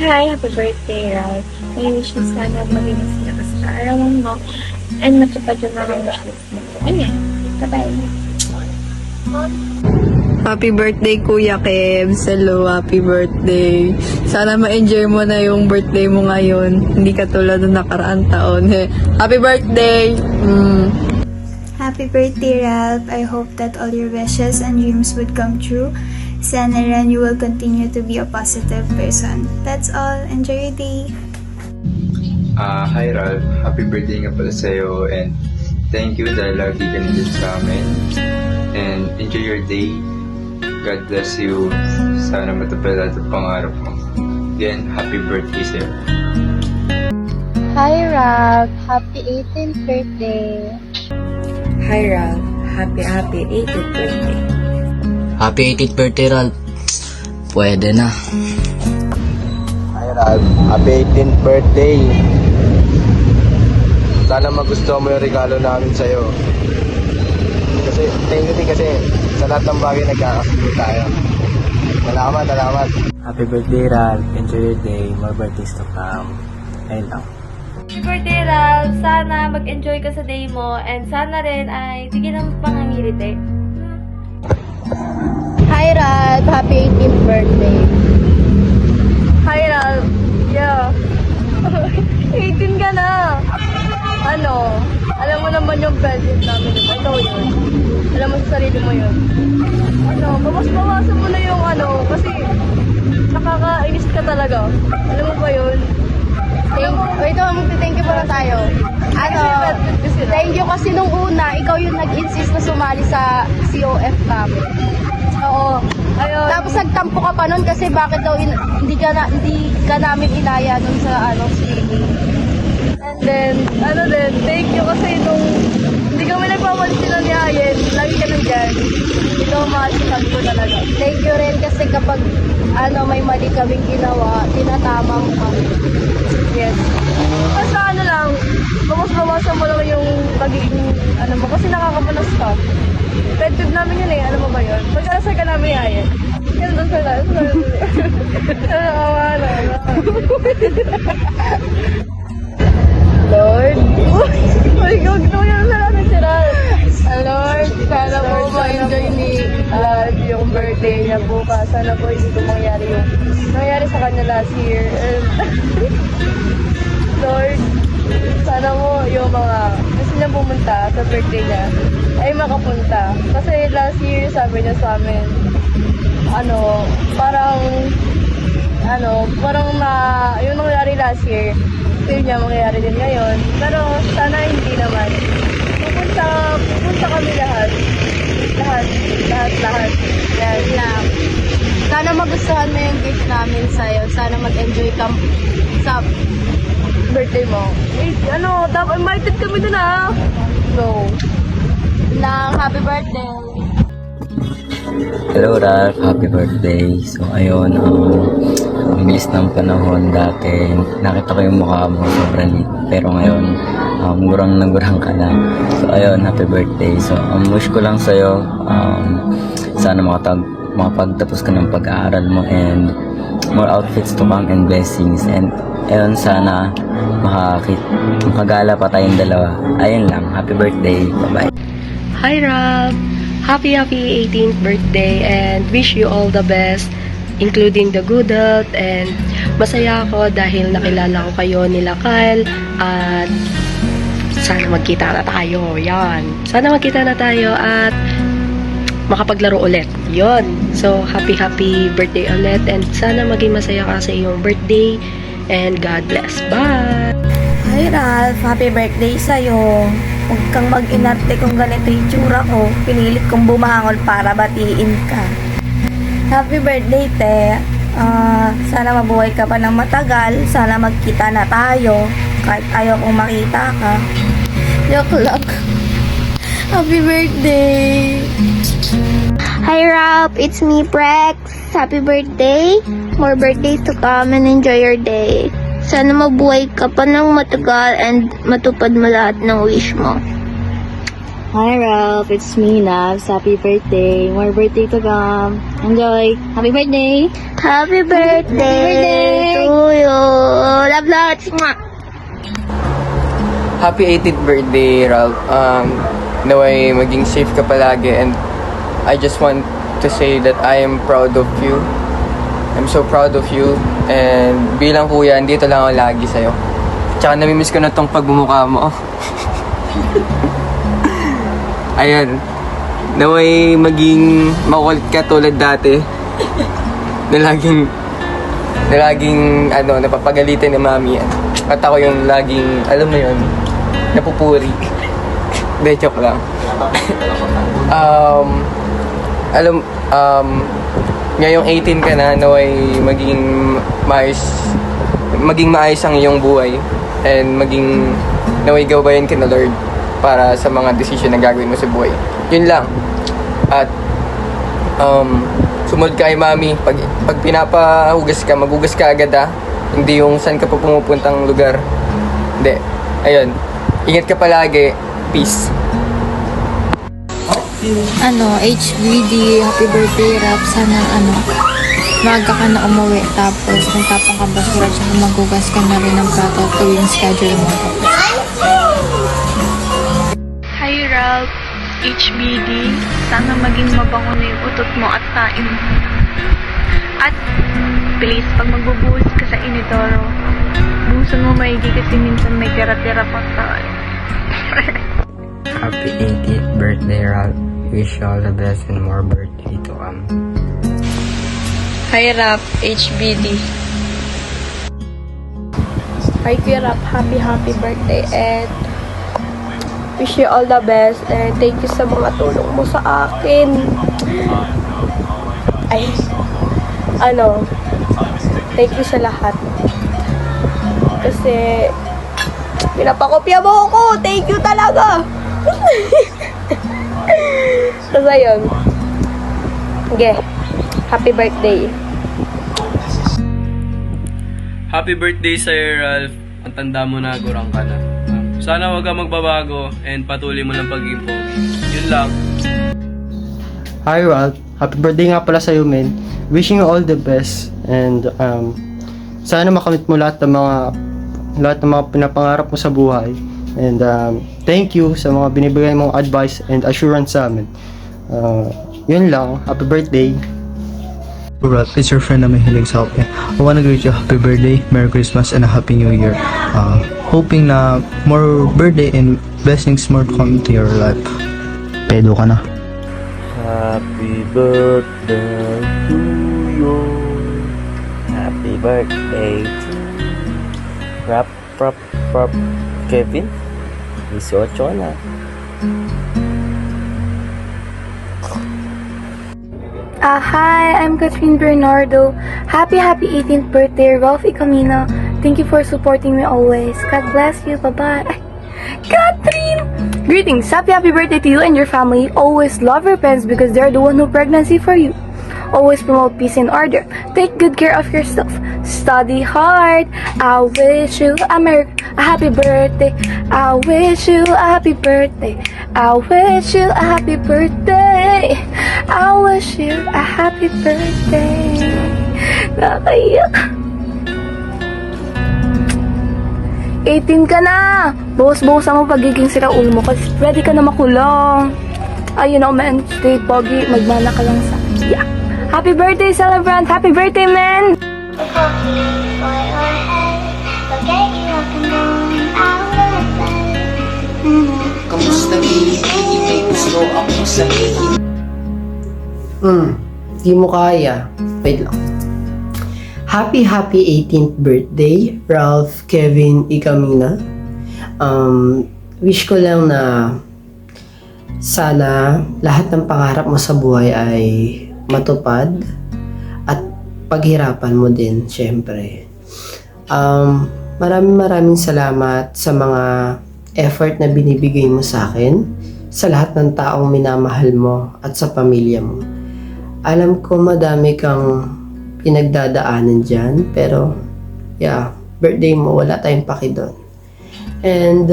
Hi! Happy birthday, Ralph. I wish you sana maging masaya ka sa arawan mo and matupad yung mga wishes mo. Ayan. Bye-bye. Happy birthday, Kuya Kebs. Hello, happy birthday. Sana ma-enjoy mo na yung birthday mo ngayon. Hindi katulad ng nakaraang taon. Happy birthday! Happy birthday, Ralph. I hope that all your wishes and dreams would come true. Sana rin you will continue to be a positive person. That's all. Enjoy your day. Hi Ralph, happy birthday nga pala sa'yo and thank you dahil lagi ka nandun sa amin and enjoy your day. God bless you. Sana matupad lahat ang pangarap mo. Again, happy birthday sa'yo. Hi Ralph, happy 18th birthday. Hi, Ralph. Happy 18th birthday. Happy 18th birthday, Ralph. Pwede na. Hi Ralph, happy 18th birthday. Sana magustuhan mo yung regalo namin sa'yo. Kasi, thank you din kasi sa lahat ng bagay nagkakasundo tayo. Salamat. Happy birthday, Ralph. Enjoy your day. More birthdays to come. Ayun lang. Happy birthday, Ralph! Sana mag-enjoy ka sa day mo and sana rin ay tigil ng pangangiliti. Hi Ralph, happy 18th birthday. Hi, Ralph! Yeah. 18 ka na! Alam mo naman yung present namin. Ito yun. Alam mo sa sarili mo yun. Bawas-bawasan mo na yung kasi nakakainis ka talaga. Alam mo ba yun? Magti-thank you muna tayo. Thank you kasi nung una, ikaw yung nag-insist na sumali sa COF namin. Oo. Ayun. Tapos nagtampo ka pa nun kasi bakit daw hindi ka namin inaya nun sa swimming. And then, thank you kasi nung hindi kami nagpapansin ng yayin, lagi ka nandyan. Ikaw mahal ko talaga. Thank you rin kasi kapag may mali kaming ginawa, tinatama mo kami. Yes. Basta bawas-bawasan mo lang yung pagiging, mo, kasi nakakapanas ka. Pet peeve namin yun alam mo ba yun? Pagkarasal ka namin yayin. Yan doon sa tayo. Lord? Uy, huwag naman sa namin si Ralph. Lord, sana po ma-enjoy ni yung birthday niya bukas. Sana po hindi ko mangyari yung nangyari sa kanya last year. Lord, sana mo yung mga gusto niya pumunta sa birthday niya ay makapunta. Kasi last year sabi niya sa amin, parang yung nangyari last year, feel niya mangyayari din ngayon. Pero sana hindi naman. Pupunta kami lahat. Lahat. Yan lang. Sana magustuhan mo yung gift namin sa'yo. Sana mag-enjoy ka sa Birthday mo. Dapat invited kami dun No. Happy birthday. Hello, Ralph. Happy birthday. So, ayun, ang bilis ng panahon dati. Nakita ko yung mukha mo, sobrang lit. Pero ngayon, gurang na gurang ka na. So, ayun, happy birthday. So, wish ko lang sa'yo, sana makapagtapos ka ng pag-aaral mo and more outfits to come and blessings. And, ayun, sana makagala pa tayong dalawa. Ayun lang, happy birthday. Bye-bye. Hi, Ralph! Happy 18th birthday and wish you all the best, including the good health, and masaya ako dahil nakilala ko kayo nila Kyle at sana magkita na tayo. Yan. Sana magkita na tayo at makapaglaro ulit. Yon. So, happy birthday ulit and sana maging masaya ka sa iyong birthday and God bless. Bye! Hi, Ralph. Happy birthday sa'yo. Huwag kang mag-inarte kung ganito yung tsura ko. Pinilit kong bumangon para batiin ka. Happy birthday, te. Sana mabuhay ka pa ng matagal. Sana magkita na tayo. Kahit ayaw kong makita ka. Joke lang. Happy birthday! Hi Ralph, it's me Prex. Happy birthday. More birthdays to come and enjoy your day. Sana mabuhay ka pa ng matagal and matupad mo lahat ng wish mo. Hi Ralph, it's me, Navs. Happy birthday. More birthday to come. Enjoy. Happy birthday. Happy birthday to you. Love lots. Happy 18th birthday, Ralph. Naway maging safe ka palagi, and I just want to say that I am proud of you. I'm so proud of you, and bilang kuya, dito lang ako lagi sa'yo. Tsaka namimiss ko na tong pagbumukha mo. Ayun. Naway maging makulit ka tulad dati. Na laging napapagalitan ni mami. At ako yung laging, alam mo yun, napupuri. Hindi, joke lang. Ngayong 18 ka na, naway maging maayos ang iyong buhay. And naway gawain ka na Lord para sa mga decision na gagawin mo sa buhay. Yun lang. At sumunod ka kay mami. Pag pinapahugas ka, maghugas ka agad Hindi yung saan ka pa pumupuntang lugar. Hindi. Ayun. Ingat ka palagi. Peace. HBD, happy birthday, Rap. Sana, maaga ka na umuwi. Tapos, kung tapang ka basura, tsaka magugas ka na rin ng plato tuwing schedule mo. Hi Ralph, HBD. Sana maging mabango na yung utot mo at tain mo. At please, pag magbubuhos ka sa inidoro, buhusan mo maigi kasi minsan may tira-tira pa sa Happy 18th birthday, Ralph. Wish you all the best and more birthday to come. Hi Rap, HBD. Hi Kuya Rap, happy birthday and wish you all the best and thank you sa mga tulong mo sa akin. Thank you sa lahat. Kasi pinapakopya mo ako. Thank you talaga. Tapos ayun. Okay. Happy birthday. Happy birthday sa'yo, Ralph. Ang tanda mo na, gurang ka na. Sana huwag kang magbabago and patuloy mo lang pagiging pogi. Yun lang. Hi Ralph, happy birthday nga pala sa'yo, men. Wishing you all the best, and sana makamit mo lahat ng mga pinapangarap mo sa buhay. And thank you sa mga binibigay mong advice and assurance sa amin. Yun lang, happy birthday. Ralph, it's your friend na may hilig sa kape. I wanna greet you happy birthday, Merry Christmas, and a Happy New Year. Hoping na more birthday and blessings more to come to your life. Pedo ka na. Happy birthday to you. Happy birthday to Rap Kevin. 18 na. Hi, I'm Catherine Bernardo. Happy 18th birthday, Ralph Icamino. Thank you for supporting me always. God bless you. Bye-bye. Catherine! Greetings. Happy birthday to you and your family. Always love your parents because they're the one who pregnancy for you. Always promote peace and order. Take good care of yourself. Study hard. I wish you a happy birthday. I wish you a happy birthday. I wish you a happy birthday. I wish you a happy birthday. Nakaiyak. 18 ka na. Bawas-bawasan mo pagiging sira ulo mo kasi ready ka na makulong. Ayun ako, man. Stay pogi. Magmana ka lang sa iyak. Happy birthday, celebrant! Happy birthday, man! Kamusta, baby? May gusto akong sabihin. Di mo kaya. Wait lang. Happy 18th birthday, Ralph Kevin Icamina. Wish ko lang na sana lahat ng pangarap mo sa buhay ay matupad at paghirapan mo din, syempre. Maraming salamat sa mga effort na binibigay mo sa akin, sa lahat ng taong minamahal mo at sa pamilya mo. Alam ko madami kang pinagdadaanan dyan, pero birthday mo, wala tayong paki doon. And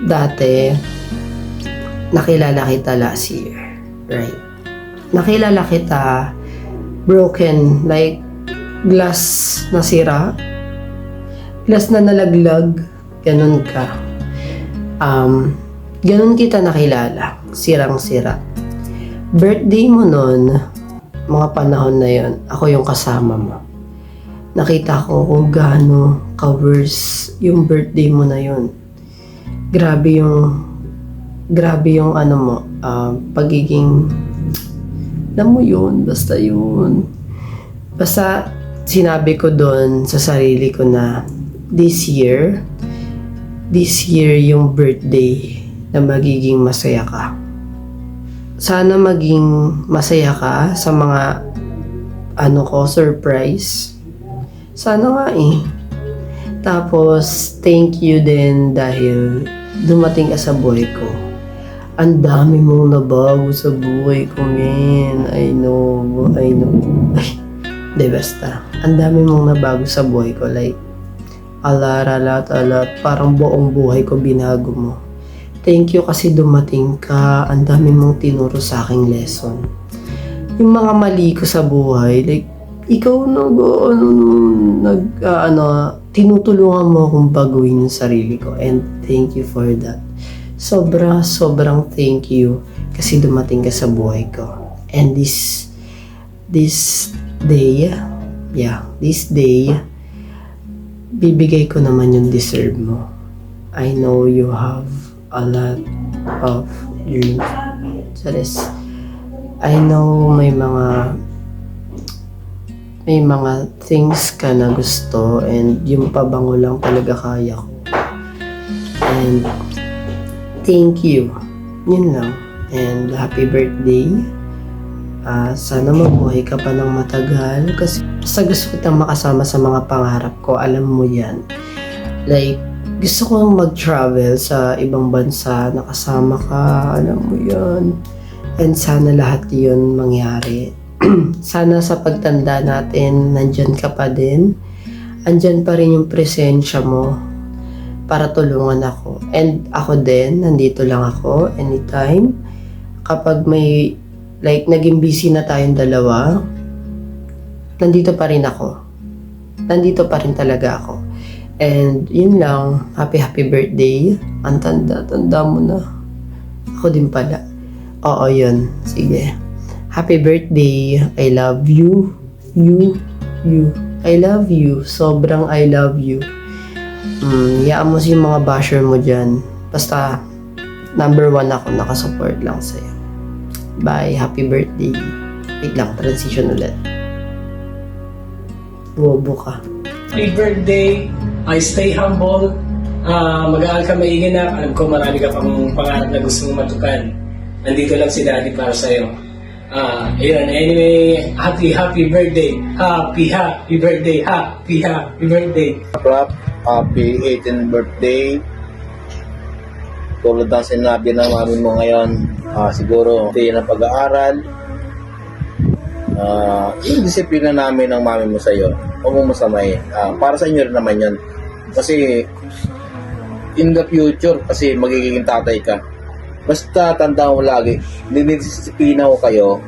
dati, nakilala kita last year. Right? Nakilala kita broken, like glass na sira, glass na nalaglag, ganun ka. Ganun kita nakilala, sirang-sira. Birthday mo nun, mga panahon na yon, ako yung kasama mo. Nakita ko kung gaano ka-worse yung birthday mo na yon. Grabe yung ano mo, pagiging, alam mo yun, basta yun. Basta sinabi ko doon sa sarili ko na this year yung birthday na magiging masaya ka. Sana maging masaya ka sa mga surprise. Sana nga eh. Tapos, thank you din dahil dumating ka sa buhay ko. Ang dami mong nabago sa buhay ko, man. I know. Ay, di basta. Ang dami mong nabago sa buhay ko. Like, alat. Parang buong buhay ko binago mo. Thank you kasi dumating ka. Ang dami mong tinuro sa aking lesson. Yung mga mali ko sa buhay, like, ikaw tinutulungan mo akong baguhin yung sarili ko. And thank you for that. Sobrang thank you kasi dumating ka sa buhay ko. And this day, bibigay ko naman yung deserve mo. I know you have a lot of dreams. I know may mga things ka na gusto and yung pabango lang talaga kaya ko. And thank you. Yun lang. And happy birthday. Sana mabuhay ka pa ng matagal kasi basta gusto kitang makasama sa mga pangarap ko. Alam mo yan. Like, gusto kong mag-travel sa ibang bansa, nakasama ka. Alam mo yan. And sana lahat yun mangyari. Sana sa pagtanda natin, nandyan ka pa din. Andyan pa rin yung presensya mo para tulungan ako. And ako din, nandito lang ako anytime. Kapag may, like, naging busy na tayong dalawa, nandito pa rin ako. Nandito pa rin talaga ako. And yun lang, happy birthday. Ang tanda mo na. Ako din pala. Oo, yun. Sige. Happy birthday. I love you. You. I love you. Sobrang I love you. Yaan mo yung mga basher mo dyan. Basta, number 1 ako. Nakasupport lang sa'yo. Bye. Happy birthday. Wait lang. Transition ulit. Bobo ka. Happy birthday. I stay humble. Mag-aaral ka maigi na. Alam ko marami ka pang pangarap na gusto mong matupad. Nandito lang si Daddy para sa'yo. Ayun, anyway, happy birthday. Happy birthday. Happy birthday. Happy 18th birthday. Tulad ng sinabi ng mami mo ngayon, siguro hindi ng pag-aaral. Yung disiplina namin ng mami mo sa'yo, huwag mo masamahin. Para sa inyo rin naman yun. Kasi in the future, kasi magiging tatay ka. Basta tandaan mo lagi, dinidisiplina ko kayo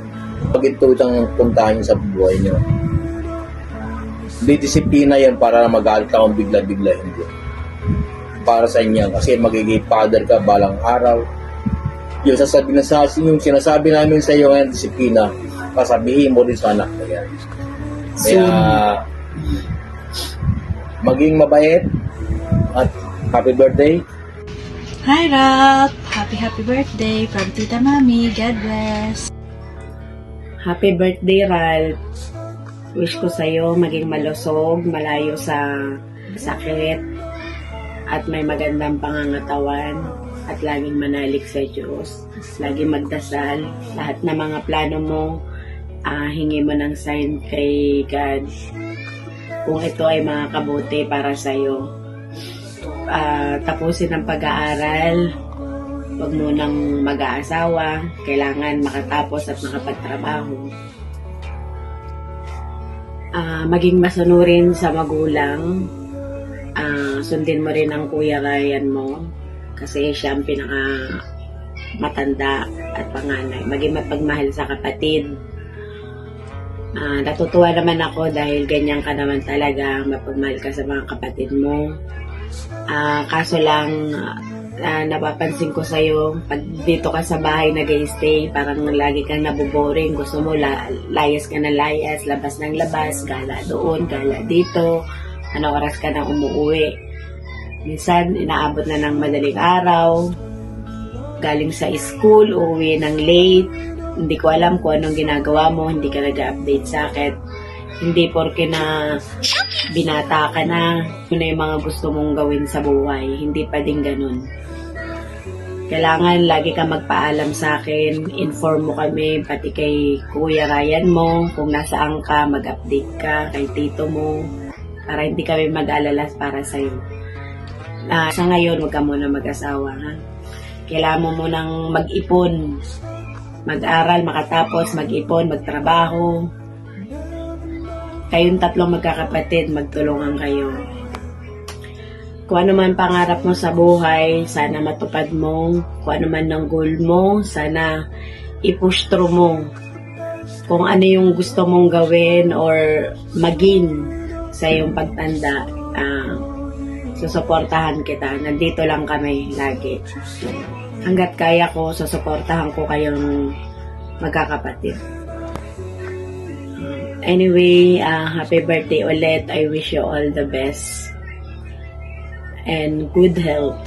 pag ito itang puntahan sa buhay nyo. Didisiplina yan para magalit akong bigla-bigla, hindi. Para sa inyo, kasi magiging father ka balang araw. Yung sinasabi namin sa iyo ngayon, disiplina, pasabihin mo din sa anak mo yan. Kaya, maging mabait at happy birthday. Hi, Ralph! Happy birthday from Tita Mami. God bless! Happy birthday, Ralph! Wish ko sa'yo maging malusog, malayo sa sakit, at may magandang pangangatawan, at laging manalig sa Diyos. Laging magdasal. Lahat ng mga plano mo, hingi mo ng sign kay God. Kung ito ay makakabuti para sa'yo. Tapusin ang pag-aaral, huwag mo nang mag-aasawa, kailangan makatapos at makapagtrabaho. Maging masunurin sa magulang, sundin mo rin ang Kuya Ryan mo, kasi siya ang pinaka matanda at panganay. Maging mapagmahal sa kapatid. Natutuwa naman ako dahil ganyan ka naman talaga, mapagmahal ka sa mga kapatid mo. Kaso lang, napapansin ko sa'yo, pag dito ka sa bahay nag-stay, parang lagi kang naboboring. Gusto mo layas ka na layas, labas ng labas, gala doon, gala dito. Ano oras ka na umuwi. Minsan, inaabot na ng madaling araw. Galing sa school, uuwi ng late. Hindi ko alam kung anong ginagawa mo, hindi ka nag-update sa akin. Hindi porke na binata ka na, yun na yung mga gusto mong gawin sa buhay. Hindi pa din ganun. Kailangan lagi ka magpaalam sa akin, inform mo kami, pati kay Kuya Ryan mo, kung nasaan ka, mag-update ka, kay tito mo, para hindi kami mag-alala para sa'yo. Sa ngayon, huwag ka muna mag-asawa, ha? Kailangan mo munang mag-ipon, mag-aral, makatapos, mag-ipon, magtrabaho. Kayong tatlong magkakapatid, magtulungan kayo. Kung ano man pangarap mo sa buhay, sana matupad mo. Kung ano man ang goal mo, sana i-push through mo. Kung ano yung gusto mong gawin or maging sa iyong pagtanda, susuportahan kita. Nandito lang kami lagi. Hanggat kaya ko, susuportahan ko kayong magkakapatid. Anyway, happy birthday ulit. I wish you all the best. And good health.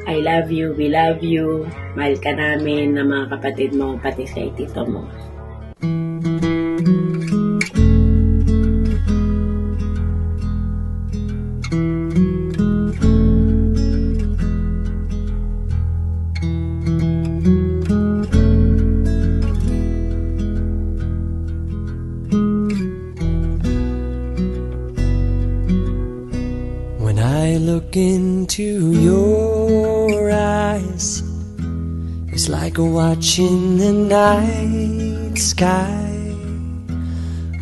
I love you, we love you. Mahal ka namin na mga kapatid mo, pati sa tito mo. When I look into your eyes, it's like watching the night sky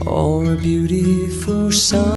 or a beautiful sun.